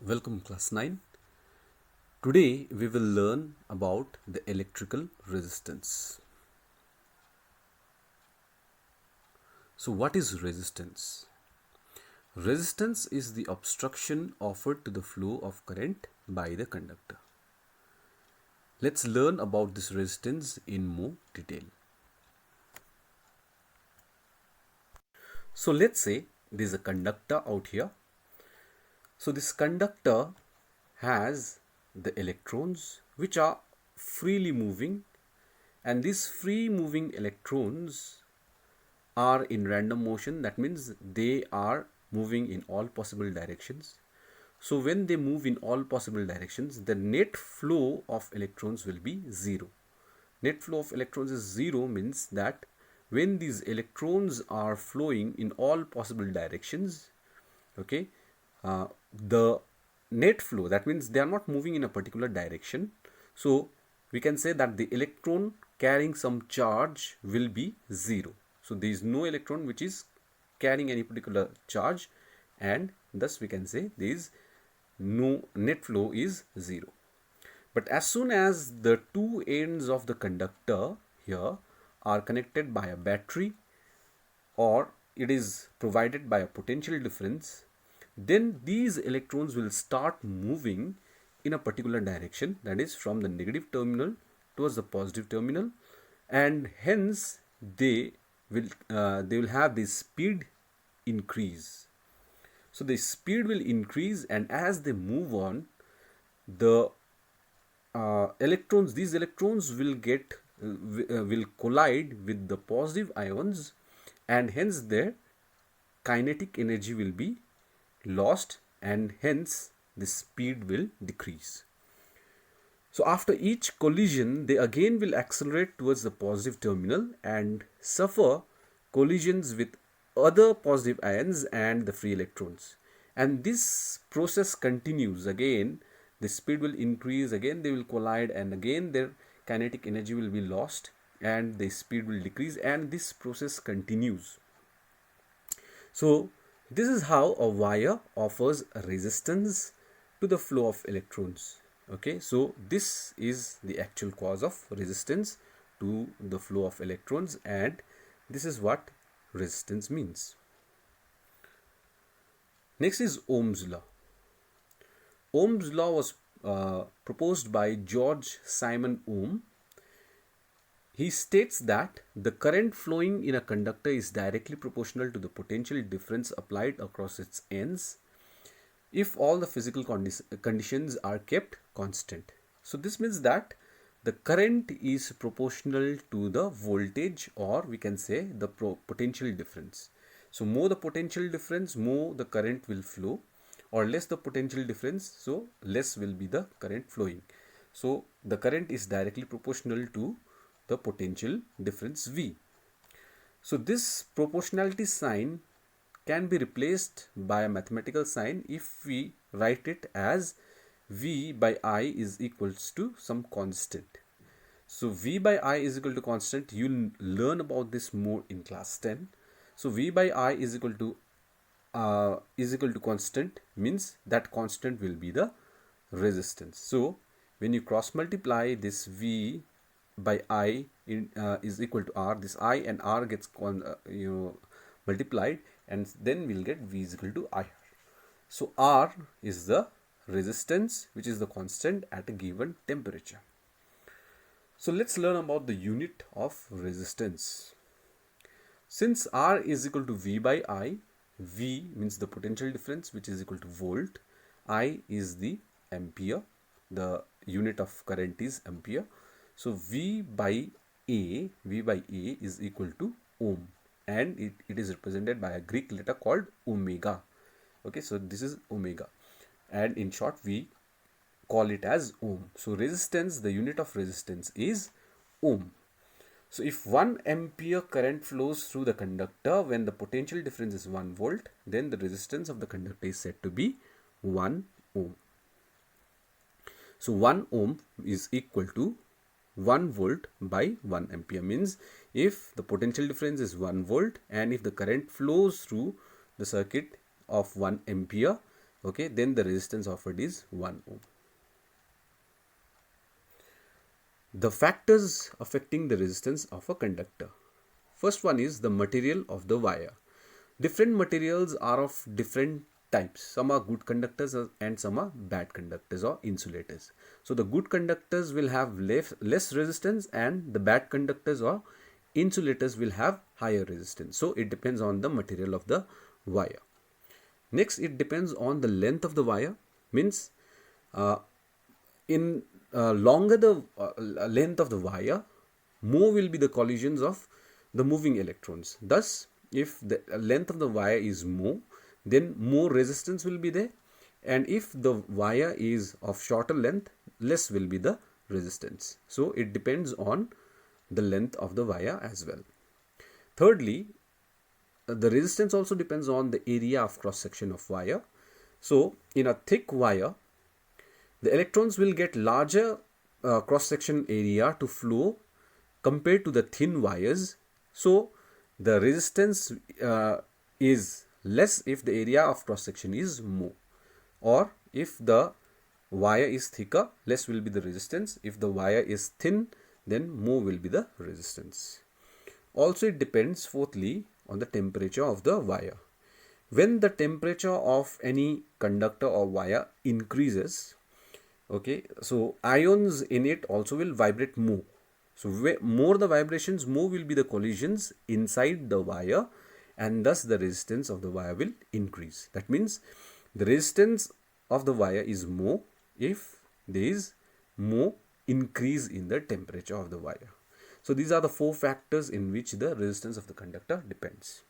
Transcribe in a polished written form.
Welcome class 9. Today we will learn about the electrical resistance. So what is resistance? Resistance is the obstruction offered to the flow of current by the conductor. Let's learn about this resistance in more detail. So let's say there is a conductor out here. So this conductor has the electrons which are freely moving, and these free moving electrons are in random motion. That means they are moving in all possible directions. So when they move in all possible directions, the net flow of electrons will be zero. Net flow of electrons is zero means that when these electrons are flowing in all possible directions, okay, the net flow, that means they are not moving in a particular direction. So we can say that the electron carrying some charge will be zero. So there is no electron which is carrying any particular charge, and thus we can say there is no net flow is zero. But as soon as the two ends of the conductor here are connected by a battery, or it is provided by a potential difference, then these electrons will start moving in a particular direction, that is from the negative terminal towards the positive terminal, and hence they will have this speed increase. So the speed will increase, and as they move on, the these electrons will will collide with the positive ions, and hence their kinetic energy will be lost, and hence the speed will decrease. So after each collision, they again will accelerate towards the positive terminal and suffer collisions with other positive ions and the free electrons. And this process continues. Again, the speed will increase, again they will collide, and again their kinetic energy will be lost and the speed will decrease, and this process continues. So this is how a wire offers a resistance to the flow of electrons. Okay, so this is the actual cause of resistance to the flow of electrons, and this is what resistance means. Next is Ohm's law. Ohm's law was proposed by George Simon Ohm. He states that the current flowing in a conductor is directly proportional to the potential difference applied across its ends if all the physical conditions are kept constant. So this means that the current is proportional to the voltage, or we can say the potential difference. So more the potential difference, more the current will flow, or less the potential difference, so less will be the current flowing. So the current is directly proportional to the potential difference V. So this proportionality sign can be replaced by a mathematical sign if we write it as V by I is equals to some constant. So V by I is equal to constant. You'll learn about this more in class 10. So V by I is equal to constant means that constant will be the resistance. So when you cross multiply this V by I is equal to R, this I and R gets multiplied, and then we'll get V is equal to IR. So R is the resistance, which is the constant at a given temperature. So let's learn about the unit of resistance. Since R is equal to V by I, V means the potential difference, which is equal to volt. I is the ampere. The unit of current is ampere. So V by A is equal to ohm, and it is represented by a Greek letter called omega. Okay, so this is omega, and in short we call it as ohm. So resistance, the unit of resistance is ohm. So if 1 ampere current flows through the conductor when the potential difference is 1 volt, then the resistance of the conductor is said to be 1 ohm. So 1 ohm is equal to 1 volt by 1 ampere, means if the potential difference is 1 volt and if the current flows through the circuit of 1 ampere, okay, then the resistance offered is 1 ohm. The factors affecting the resistance of a conductor. First one is the material of the wire. Different materials are of different types. Some are good conductors and some are bad conductors or insulators. So the good conductors will have less resistance and the bad conductors or insulators will have higher resistance. So it depends on the material of the wire. Next, it depends on the length of the wire. Means in longer the length of the wire, more will be the collisions of the moving electrons. Thus, if the length of the wire is more, then more resistance will be there, and if the wire is of shorter length, less will be the resistance. So it depends on the length of the wire as well. Thirdly, the resistance also depends on the area of cross section of wire. So in a thick wire, the electrons will get larger cross section area to flow compared to the thin wires. So the resistance is less if the area of cross section is more, or if the wire is thicker, less will be the resistance. If the wire is thin, then more will be the resistance. Also, it depends fourthly on the temperature of the wire. When the temperature of any conductor or wire increases, okay, so ions in it also will vibrate more. So more the vibrations, more will be the collisions inside the wire, and thus the resistance of the wire will increase. That means the resistance of the wire is more if there is more increase in the temperature of the wire. So these are the four factors in which the resistance of the conductor depends.